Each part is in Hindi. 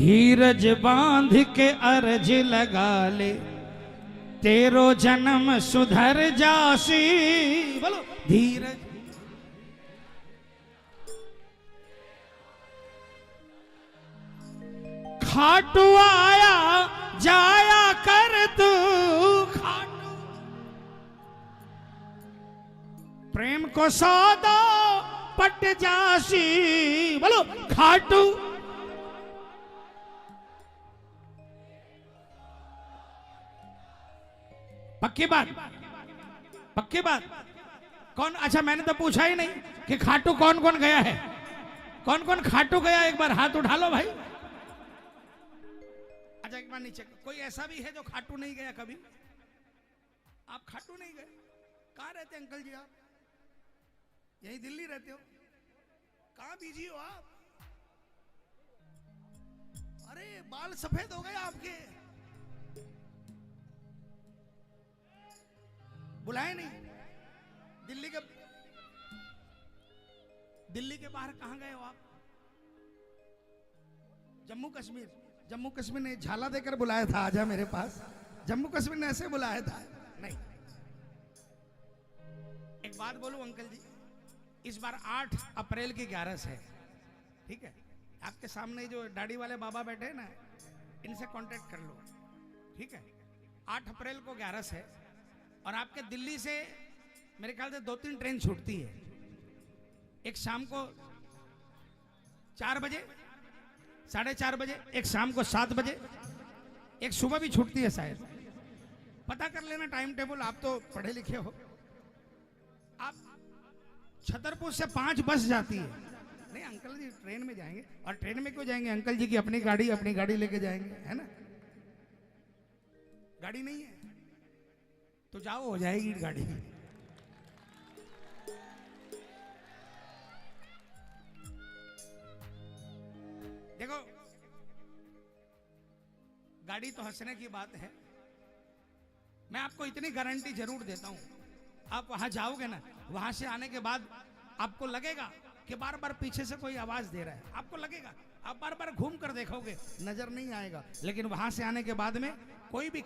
धीरज बांध के अर्ज लगा ले, तेरो जन्म सुधर जासी। बोलो धीरज। खाटू आया जाया कर तू, खाटू प्रेम को सौदा पट जासी। बोलो खाटू। पक्की बात, पक्की बात। कौन, अच्छा मैंने तो पूछा ही नहीं कि खाटू कौन कौन गया है। कौन कौन खाटू गया, एक बार हाथ उठा लो भाई। अच्छा एक बार नीचे, कोई ऐसा भी है जो खाटू नहीं गया कभी? आप खाटू नहीं गए? कहाँ रहते अंकल जी आप? यही दिल्ली रहते हो? कहाँ बिजी हो आप? अरे बाल सफेद हो गए आपके, बुलाए नहीं? दिल्ली के बाहर कहां गए हो आप? जम्मू कश्मीर। जम्मू कश्मीर ने झाला देकर बुलाया था, आजा मेरे पास। जम्मू कश्मीर ने ऐसे बुलाया था? नहीं। एक बात बोलूं अंकल जी, इस बार 8 अप्रैल की 11 है, ठीक है? आपके सामने जो दाढ़ी वाले बाबा बैठे हैं ना, इनसे कांटेक्ट कर लो, ठीक है? 8 अप्रैल को 11 है और आपके दिल्ली से मेरे ख्याल से 2-3 ट्रेन छूटती है। एक शाम को 4 बजे, 4:30 बजे, एक शाम को 7 बजे, एक सुबह भी छूटती है शायद। पता कर लेना टाइम टेबल, आप तो पढ़े लिखे हो। आप छतरपुर से 5 बस जाती है। नहीं अंकल जी ट्रेन में जाएंगे। और ट्रेन में क्यों जाएंगे अंकल जी की अपनी गाड़ी लेके जाएंगे, है ना? गाड़ी नहीं है तो जाओ, हो जाएगी गाड़ी। देखो गाड़ी तो हंसने की बात है। मैं आपको इतनी गारंटी जरूर देता हूं, आप वहां जाओगे ना, वहां से आने के बाद आपको लगेगा कि बार बार पीछे से कोई आवाज दे रहा है। आपको लगेगा, आप बार बार घूम कर देखोगे, नजर नहीं आएगा। लेकिन वहां से आने के बाद में कोई भी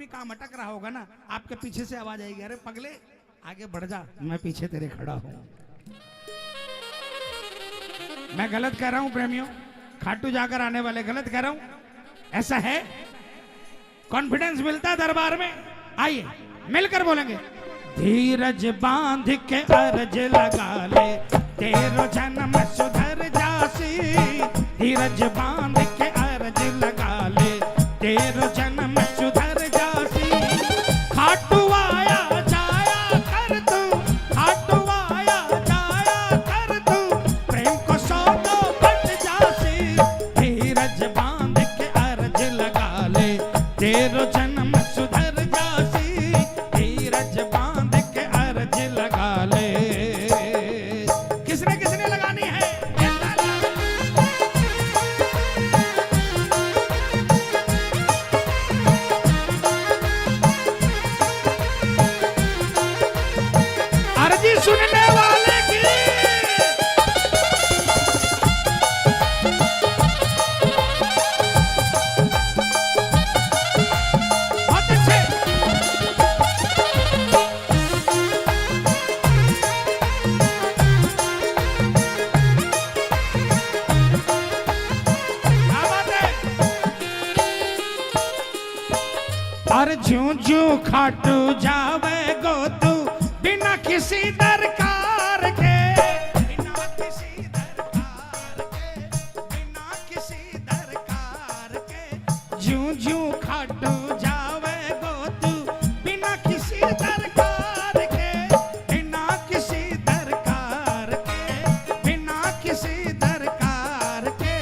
काम अटक रहा होगा ना, आपके पीछे से आवाज आएगी, अरे पगले आगे बढ़ जा, मैं पीछे तेरे खड़ा हूं। मैं गलत कह रहा हूं प्रेमियों? खाटू जाकर आने वाले गलत कह रहा हूं? ऐसा है? कॉन्फिडेंस मिलता है दरबार में। आइए मिलकर बोलेंगे, धीरज बांध के अर्ज लगा ले, तेरो जन्म सुधर जासी। धीरज बांध के अर्ज लगा ले, तेरो जन्म सुधर जासी। खाटू आया जाया कर तू, खाटू आया जाया कर तू, प्रेम को सौदा पट जासी। धीरज बांध के अर्ज लगा ले, तेरो जन्म सुधर जासी। धीरज बांध के अर्ज लगा ले। किसने किसने लगानी है? अर्जी सुनने वाले की। बहुत अच्छे। क्या बात है? और ज्यों ज्यों खाटू जावे गो तू, बिना किसी दरकार के, बिना किसी दरकार के, बिना किसी दरकार के। ज्यों ज्यों खाटू जावे गो तू, बिना किसी दरकार के, बिना किसी दरकार के, बिना किसी दरकार के।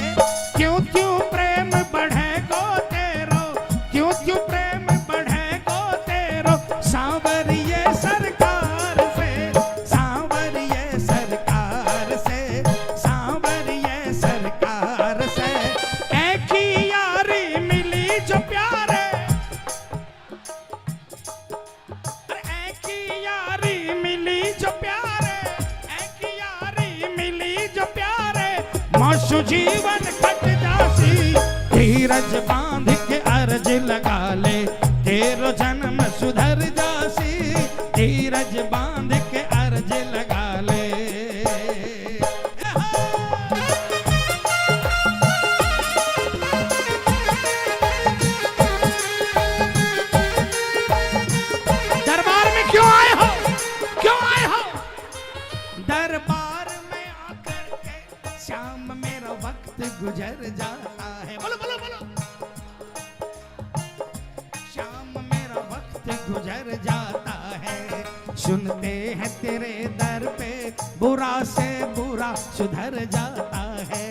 क्यों क्यों प्रेम बढ़े गो तेरो, क्यों क्यों प्रेम बढ़े गो तेरो, सांवरिये सरकार से, सांवरिये सरकार से, सांवरिये सरकार से। एक ही यारी मिली जो प्यारे, अरे एक ही यारी मिली जो प्यारे, एक ही यारी मिली जो प्यारे। माशु जीवन कट जासी। धीरज बांध के अर्ज लगा ले, तेरो जन्म सुधर जासी, धीरज बांध के अर्ज लगा ले। दरबार में क्यों आए हो, क्यों आए हो? दरबार में आकर के श्याम मेरा वक्त गुजर जाता है। बोलो बोलो बोलो। श्याम मेरा वक्त गुजर जाता है, सुनते हैं तेरे दर पे बुरा से बुरा सुधर जाता है,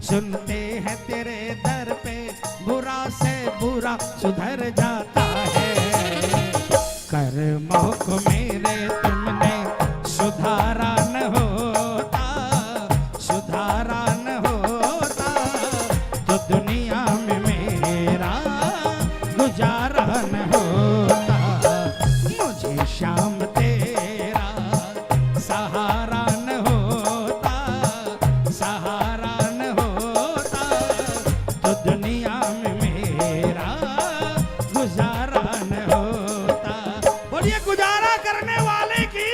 सुनते हैं तेरे दर पे बुरा से बुरा सुधर जाता है। कर्मों को मेरे तुमने सुधारा न होता, सुधारा न होता तो दुनिया में मेरा गुजारा न होता। मुझे श्याम तेरा सहारा न होता, सहारा न होता तो दुनिया में मेरा गुजारा न होता। बोलिए गुजारा करने वाले की।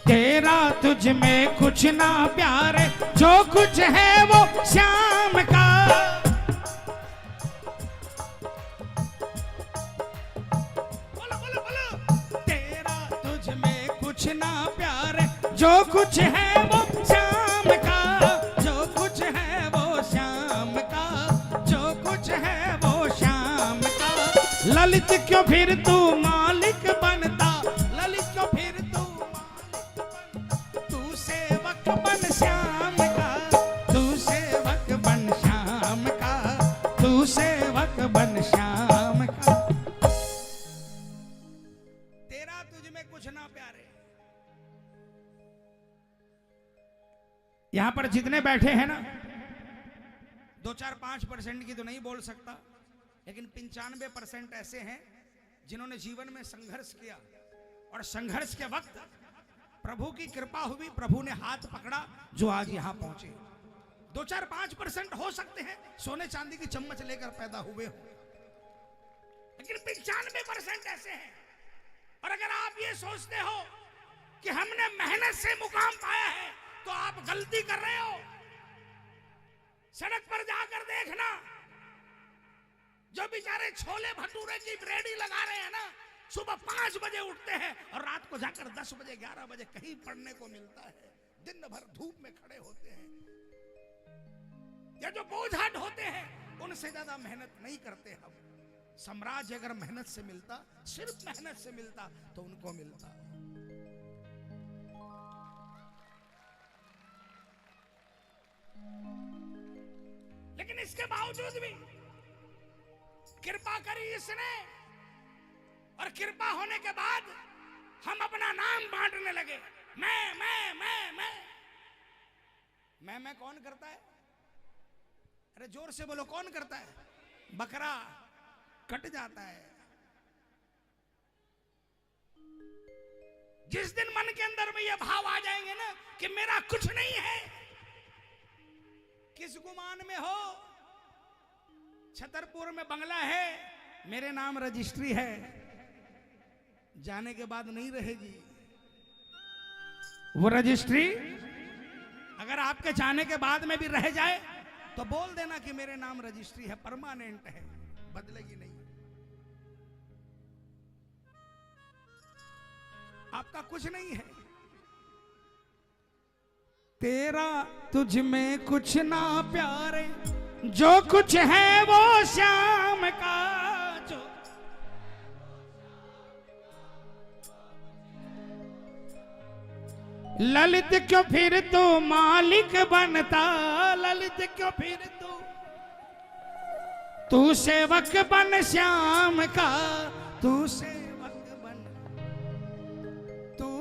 तेरा तुझ में कुछ ना प्यार, जो कुछ है वो श्याम का। बोलो बोलो बोलो। तेरा तुझ में कुछ ना प्यार, जो कुछ है वो श्याम का, जो कुछ है वो श्याम का, जो कुछ है वो श्याम का। ललित क्यों फिर तू मालिक बनता, ललित क्यों फिर तू सेवक बन श्याम का, तू सेवक बन श्याम का, तू सेवक बन श्याम का। तेरा तुझ में कुछ ना प्यारे। यहां पर जितने बैठे हैं ना, 2-4-5% की तो नहीं बोल सकता, लेकिन 95% ऐसे हैं जिन्होंने जीवन में संघर्ष किया, और संघर्ष के वक्त प्रभु की कृपा हुई, प्रभु ने हाथ पकड़ा, जो आज यहां पहुंचे। 2-4-5% हो सकते हैं सोने चांदी की चम्मच लेकर पैदा हुए हो, लेकिन 95% ऐसे हैं। और अगर आप ये सोचते हो कि हमने मेहनत से मुकाम पाया है, तो आप गलती कर रहे हो। सड़क पर जाकर देखना, जो बेचारे छोले भटूरे की रेडी लगा रहे हैं ना, सुबह 5 बजे उठते हैं और रात को जाकर 10 बजे 11 बजे कहीं पढ़ने को मिलता है, दिन भर धूप में खड़े होते हैं। या जो बोझा ढोते हैं, उनसे ज्यादा मेहनत नहीं करते हम। साम्राज्य अगर मेहनत से मिलता, सिर्फ मेहनत से मिलता, तो उनको मिलता। लेकिन इसके बावजूद भी कृपा करी इसने, और कृपा होने के बाद हम अपना नाम बांटने लगे। मैं कौन करता है? अरे जोर से बोलो, कौन करता है? बकरा कट जाता है। जिस दिन मन के अंदर में ये भाव आ जाएंगे ना कि मेरा कुछ नहीं है, किस गुमान में हो? छतरपुर में बंगला है, मेरे नाम रजिस्ट्री है, जाने के बाद नहीं रहेगी वो रजिस्ट्री। अगर आपके जाने के बाद में भी रह जाए तो बोल देना कि मेरे नाम रजिस्ट्री है, परमानेंट है, बदलेगी नहीं। आपका कुछ नहीं है। तेरा तुझ में कुछ ना प्यारे, जो कुछ है वो श्याम का। जो ललित क्यों फिर तू मालिक बनता, ललित क्यों फिर तू सेवक बन श्याम का, तू सेवक बन।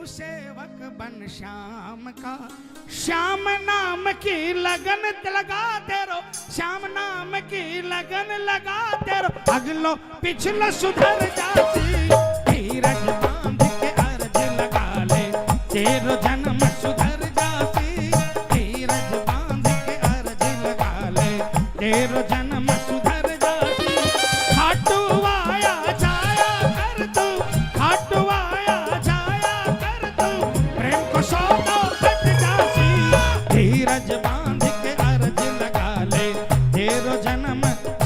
सेवक बन श्याम का, श्याम नाम की लगन लगाते रहो, श्याम नाम की लगन लगाते रहो, अगलो पिछलो सुधर जाती, धीरज बांध के अर्ज लगा ले, तेरो जन्म सुधर जाती, धीरज बांध के अर्ज लगा ले, तेरो जन्म सुधर जाती, खाटू आया जाया कर तू, खाटू आया जाया कर तू, प्रेम को सौदा कट जाती, धीरज बांध के अर्ज लगा ले, तेरो जन्म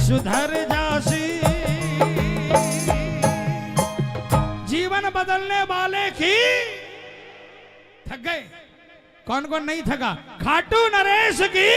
सुधर जासी। जीवन बदलने वाले की थक गए, कौन कौन नहीं थका? खाटू नरेश की